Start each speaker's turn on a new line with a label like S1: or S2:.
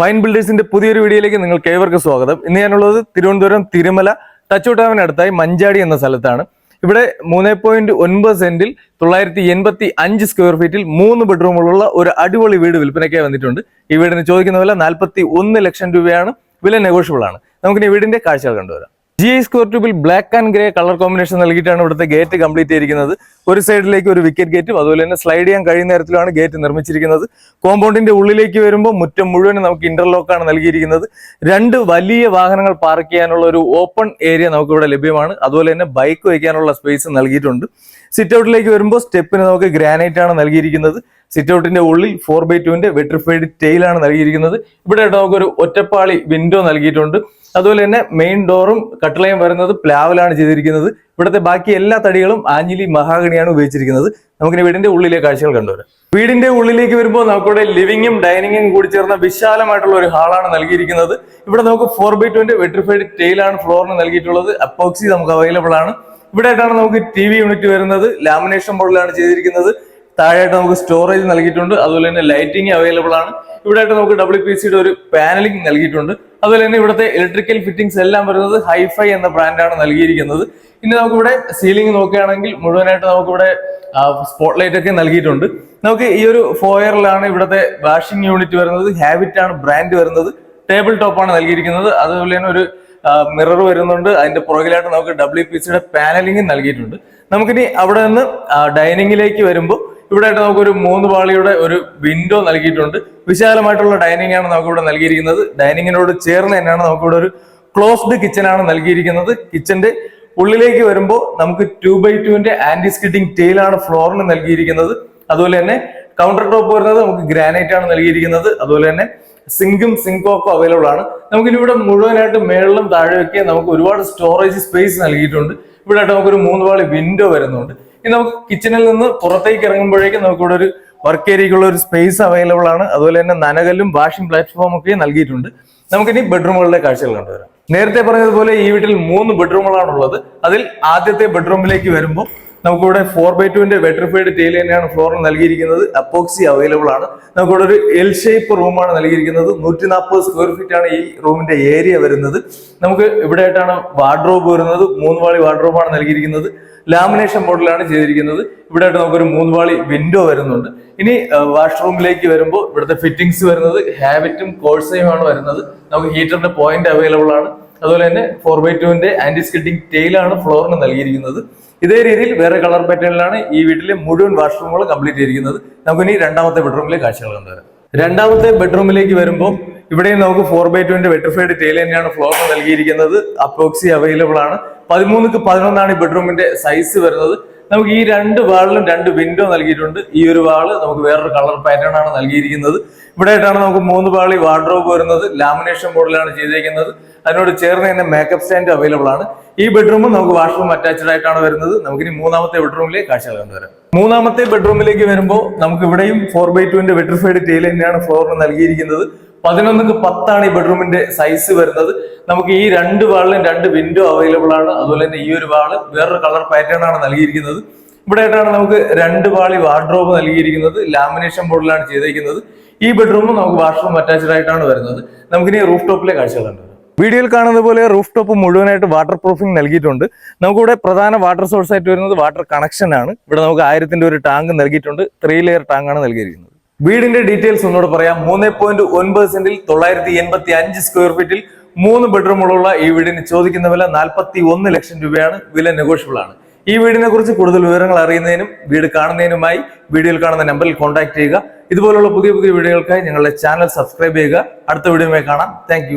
S1: Fine ബിൽഡേഴ്സിന്റെ പുതിയൊരു വീഡിയോയിലേക്ക് നിങ്ങൾക്ക് ഏവർക്കും സ്വാഗതം. ഇന്ന് ഞാനുള്ളത് തിരുവനന്തപുരം തിരുമല ടച്ച് ടൗണിനടുത്തായി മഞ്ചാടി എന്ന സ്ഥലത്താണ്. ഇവിടെ 3.9 സെന്റിൽ 985 സ്ക്വയർ ഫീറ്റിൽ 3 ബെഡ്റൂമുകളുള്ള ഒരു അടിപൊളി വീട് വിൽപ്പനയ്ക്കായി വന്നിട്ടുണ്ട്. ഈ വീടിന് ചോദിക്കുന്ന വില 41 ലക്ഷം രൂപയാണ്. വില നെഗോഷ്യബിൾ ആണ്. നമുക്കിനി വീടിന്റെ കാഴ്ചകൾ കണ്ടുവരാം. GI സ്ക്വയർ ട്യൂബിൽ black and grey colour combination നൽകിയിട്ടാണ് ഇവിടുത്തെ ഗേറ്റ് കംപ്ലീറ്റ് ചെയ്തിരിക്കുന്നത്. ഒരു സൈഡിലേക്ക് ഒരു വിക്കറ്റ് ഗേറ്റും അതുപോലെ തന്നെ സ്ലൈഡ് ചെയ്യാൻ കഴിയുന്ന തരത്തിലാണ് ഗേറ്റ് നിർമ്മിച്ചിരിക്കുന്നത്. കോമ്പൗണ്ടിന്റെ ഉള്ളിലേക്ക് വരുമ്പോൾ മുറ്റം മുഴുവനും നമുക്ക് ഇന്റർലോക്കാണ് നൽകിയിരിക്കുന്നത്. 2 വലിയ വാഹനങ്ങൾ പാർക്ക് ചെയ്യാനുള്ള ഒരു ഓപ്പൺ ഏരിയ നമുക്ക് ഇവിടെ ലഭ്യമാണ്. അതുപോലെ തന്നെ ബൈക്ക് വയ്ക്കാനുള്ള സ്പേസ് നൽകിയിട്ടുണ്ട്. സിറ്റ് ഔട്ടിലേക്ക് വരുമ്പോൾ സ്റ്റെപ്പിന് നമുക്ക് ഗ്രാനൈറ്റ് ആണ് നൽകിയിരിക്കുന്നത്. സിറ്റ് ഔട്ടിന്റെ ഉള്ളിൽ 4x2 വെട്രിഫൈഡ് ടെയിലാണ് നൽകിയിരിക്കുന്നത്. ഇവിടെ നമുക്കൊരു ഒറ്റപ്പാളി വിൻഡോ നൽകിയിട്ടുണ്ട്. അതുപോലെ തന്നെ മെയിൻ ഡോറും കട്ടളയും വരുന്നത് പ്ലാവിലാണ് ചെയ്തിരിക്കുന്നത്. ഇവിടുത്തെ ബാക്കി എല്ലാ തടികളും ആഞ്ഞിലി മഹാഗണിയാണ് ഉപയോഗിച്ചിരിക്കുന്നത്. നമുക്കിനി വീടിന്റെ ഉള്ളിലെ കാഴ്ചകൾ കണ്ടുവരാം. വീടിന്റെ ഉള്ളിലേക്ക് വരുമ്പോൾ നമുക്കിവിടെ ലിവിങ്ങും ഡൈനിങ്ങും കൂടി ചേർന്ന വിശാലമായിട്ടുള്ള ഒരു ഹാളാണ് നൽകിയിരിക്കുന്നത്. ഇവിടെ നമുക്ക് 4x2 വെട്രിഫൈഡ് ടെയിലാണ് ഫ്ലോറിന് നൽകിയിട്ടുള്ളത്. അപ്പോക്സി നമുക്ക് അവൈലബിൾ ആണ്. ഇവിടെ ആയിട്ടാണ് നമുക്ക് TV യൂണിറ്റ് വരുന്നത്. ലാമിനേഷൻ ബോർഡിലാണ് ചെയ്തിരിക്കുന്നത്. താഴെയായിട്ട് നമുക്ക് സ്റ്റോറേജ് നൽകിയിട്ടുണ്ട്. അതുപോലെ തന്നെ ലൈറ്റിംഗ് അവൈലബിൾ ആണ്. ഇവിടെ ആയിട്ട് നമുക്ക് WPCയുടെ ഒരു പാനലിംഗ് നൽകിയിട്ടുണ്ട്. അതുപോലെ തന്നെ ഇവിടുത്തെ ഇലക്ട്രിക്കൽ ഫിറ്റിംഗ്സ് എല്ലാം വരുന്നത് ഹൈഫൈ എന്ന ബ്രാൻഡാണ് നൽകിയിരിക്കുന്നത്. ഇനി നമുക്കിവിടെ സീലിംഗ് നോക്കുകയാണെങ്കിൽ മുഴുവനായിട്ട് നമുക്കിവിടെ സ്പോട്ട് ലൈറ്റ് ഒക്കെ നൽകിയിട്ടുണ്ട്. നമുക്ക് ഈ ഒരു ഫോയറിലാണ് ഇവിടുത്തെ വാഷിംഗ് യൂണിറ്റ് വരുന്നത്. ഹാബിറ്റ് ആണ് ബ്രാൻഡ് വരുന്നത്. ടേബിൾ ടോപ്പാണ് നൽകിയിരിക്കുന്നത്. അതുപോലെ തന്നെ ഒരു മിറർ വരുന്നുണ്ട്. അതിന്റെ പുറകിലായിട്ട് നമുക്ക് WPCയുടെ പാനലിംഗ് നൽകിയിട്ടുണ്ട്. നമുക്കിനി അവിടെ നിന്ന് ഡൈനിങ്ങിലേക്ക് വരുമ്പോൾ ഇവിടെ ആയിട്ട് നമുക്കൊരു 3 പാളിയുടെ ഒരു വിൻഡോ നൽകിയിട്ടുണ്ട്. വിശാലമായിട്ടുള്ള ഡൈനിങ് ആണ് നമുക്ക് ഇവിടെ നൽകിയിരിക്കുന്നത്. ഡൈനിങ്ങിനോട് ചേർന്ന് തന്നെയാണ് നമുക്കിവിടെ ഒരു ക്ലോസ്ഡ് കിച്ചൺ ആണ് നൽകിയിരിക്കുന്നത്. കിച്ചന്റെ ഉള്ളിലേക്ക് വരുമ്പോൾ നമുക്ക് 2x2 ആന്റി സ്കിഡിംഗ് ടെയിലാണ് ഫ്ലോറിന് നൽകിയിരിക്കുന്നത്. അതുപോലെ തന്നെ കൗണ്ടർ ടോപ്പ് വരുന്നത് നമുക്ക് ഗ്രാനൈറ്റ് ആണ് നൽകിയിരിക്കുന്നത്. അതുപോലെ തന്നെ സിങ്കൊക്കെ അവൈലബിൾ ആണ്. നമുക്കിനി ഇവിടെ മുഴുവനായിട്ട് മേളിലും താഴെയൊക്കെ നമുക്ക് ഒരുപാട് സ്റ്റോറേജ് സ്പേസ് നൽകിയിട്ടുണ്ട്. ഇവിടെ ആയിട്ട് നമുക്കൊരു 3 പാളി വിൻഡോ വരുന്നുണ്ട്. ഇനി നമുക്ക് കിച്ചണിൽ നിന്ന് പുറത്തേക്ക് ഇറങ്ങുമ്പോഴേക്കും നമുക്ക് ഇവിടെ ഒരു വർക്ക് ഏരിയക്കുള്ള ഒരു സ്പേസ് അവൈലബിൾ ആണ്. അതുപോലെ തന്നെ നനകല്ലും വാഷിംഗ് പ്ലാറ്റ്ഫോം ഒക്കെ നൽകിയിട്ടുണ്ട്. നമുക്കിനി ബെഡ്റൂമുകളുടെ കാഴ്ചകൾ കണ്ടുവരാം. നേരത്തെ പറഞ്ഞതുപോലെ ഈ വീട്ടിൽ 3 ബെഡ്റൂമുകളാണുള്ളത്. അതിൽ ആദ്യത്തെ ബെഡ്റൂമിലേക്ക് വരുമ്പോൾ നമുക്കിവിടെ 4x2 വെട്രിഫൈഡ് ടെയിൽ തന്നെയാണ് ഫ്ലോറിന് നൽകിയിരിക്കുന്നത്. അപ്പോക്സി അവൈലബിൾ ആണ്. നമുക്കിവിടെ ഒരു L ഷേപ്പ് റൂമാണ് നൽകിയിരിക്കുന്നത്. 140 സ്ക്വയർ ഫീറ്റ് ആണ് ഈ റൂമിന്റെ ഏരിയ വരുന്നത്. നമുക്ക് ഇവിടെ ആയിട്ടാണ് വാർഡ്രോബ് വരുന്നത്. 3 പാളി വാർഡ്രോബാണ് നൽകിയിരിക്കുന്നത്. ലാമിനേഷൻ ബോർഡിലാണ് ചെയ്തിരിക്കുന്നത്. ഇവിടെ ആയിട്ട് നമുക്കൊരു 3 പാളി വിൻഡോ വരുന്നുണ്ട്. ഇനി വാഷ്റൂമിലേക്ക് വരുമ്പോൾ ഇവിടുത്തെ ഫിറ്റിംഗ്സ് വരുന്നത് ഹാബിറ്റും കോഴ്സയുമാണ് വരുന്നത്. നമുക്ക് ഹീറ്ററിന്റെ പോയിന്റ് അവൈലബിൾ ആണ്. അതുപോലെ തന്നെ 4x2 ആന്റി സ്കിഡിംഗ് ടെയിലാണ് ഫ്ലോറിന് നൽകിയിരിക്കുന്നത്. ഇതേ രീതിയിൽ വേറെ കളർ പാറ്റേണിലാണ് ഈ വീട്ടിലെ മുഴുവൻ വാഷ്റൂമുകൾ കംപ്ലീറ്റ് ചെയ്തിരിക്കുന്നത്. നമുക്കിനി രണ്ടാമത്തെ ബെഡ്റൂമിലെ കാഴ്ചകൾ കണ്ടുവരാം. രണ്ടാമത്തെ ബെഡ്റൂമിലേക്ക് വരുമ്പോൾ ഇവിടെയും നമുക്ക് 4x2 വെട്രിഫൈഡ് ടെയിൽ തന്നെയാണ് ഫ്ലോറിന് നൽകിയിരിക്കുന്നത്. അപ്പോക്സി അവൈലബിൾ ആണ്. 13x11 ഈ ബെഡ്റൂമിന്റെ സൈസ് വരുന്നത്. നമുക്ക് ഈ 2 വാളിലും 2 വിൻഡോ നൽകിയിട്ടുണ്ട്. ഈ ഒരു വാള് നമുക്ക് വേറൊരു കളർ പാറ്റേൺ ആണ് നൽകിയിരിക്കുന്നത്. ഇവിടെ ആയിട്ടാണ് നമുക്ക് 3 പാളി വാർഡ്രോബ് വരുന്നത്. ലാമിനേഷൻ ബോർഡിലാണ് ചെയ്തിരിക്കുന്നത്. അതിനോട് ചേർന്ന് തന്നെ മേക്കപ്പ് സ്റ്റാൻഡ് അവൈലബിൾ ആണ്. ഈ ബെഡ്റൂം നമുക്ക് വാഷ്റൂം അറ്റാച്ച്ഡ് ആയിട്ടാണ് വരുന്നത്. നമുക്കിനി മൂന്നാമത്തെ ബെഡ്റൂമിലെ കാഴ്ചകൾ കണ്ടുവരാം. മൂന്നാമത്തെ ബെഡ്റൂമിലേക്ക് വരുമ്പോൾ നമുക്ക് ഇവിടെയും 4x2 വെട്രിഫൈഡ് ടെയിൽ തന്നെയാണ് ഫ്ലോറിന് നൽകിയിരിക്കുന്നത്. 11x10 ഈ ബെഡ്റൂമിന്റെ സൈസ് വരുന്നത്. നമുക്ക് ഈ 2 വാളിലും 2 വിൻഡോ അവൈലബിൾ ആണ്. അതുപോലെ തന്നെ ഈ ഒരു വാള് വേറൊരു കളർ പാറ്റേൺ ആണ് നൽകിയിരിക്കുന്നത്. ഇവിടെ ആയിട്ടാണ് നമുക്ക് 2 പാളി വാർഡ്രോബ് നൽകിയിരിക്കുന്നത്. ലാമിനേഷൻ ബോർഡിലാണ് ചെയ്തിരിക്കുന്നത്. ഈ ബെഡ്റൂമും നമുക്ക് വാഷ്റൂം അറ്റാച്ച്ഡ് ആയിട്ടാണ് വരുന്നത്. നമുക്കിനി റൂഫ് ടോപ്പിലെ കാഴ്ചകളുണ്ട്. വീഡിയോയിൽ കാണുന്നത് പോലെ റൂഫ് ടോപ്പ് മുഴുവനായിട്ട് വാട്ടർ പ്രൂഫിംഗ് നൽകിയിട്ടുണ്ട്. നമുക്കിവിടെ പ്രധാന വാട്ടർ സോഴ്സ് ആയിട്ട് വരുന്നത് വാട്ടർ കണക്ഷൻ ആണ്. ഇവിടെ നമുക്ക് 1000ന്റെ ഒരു ടാങ്ക് നൽകിയിട്ടുണ്ട്. 3 ലെയർ ടാങ്ക് ആണ് നൽകിയിരിക്കുന്നത്. വീടിന്റെ ഡീറ്റെയിൽസ് ഒന്നുകൂടെ പറയാം. 3.9 സെന്റിൽ 985 സ്ക്വയർ ഫീറ്റിൽ 3 ബെഡ്റൂമുകളുള്ള ഈ വീടിന് ചോദിക്കുന്ന വില 41 ലക്ഷം രൂപയാണ്. വില നെഗോഷ്യബിൾ ആണ്. ഈ വീടിനെ കുറിച്ച് കൂടുതൽ വിവരങ്ങൾ അറിയുന്നതിനും വീട് കാണുന്നതിനുമായി വീഡിയോയിൽ കാണുന്ന നമ്പറിൽ കോൺടാക്ട് ചെയ്യുക. ഇതുപോലുള്ള പുതിയ വീഡിയോകൾക്കായി ഞങ്ങളുടെ ചാനൽ സബ്സ്ക്രൈബ് ചെയ്യുക. അടുത്ത വീഡിയോയുമായി കാണാം. താങ്ക്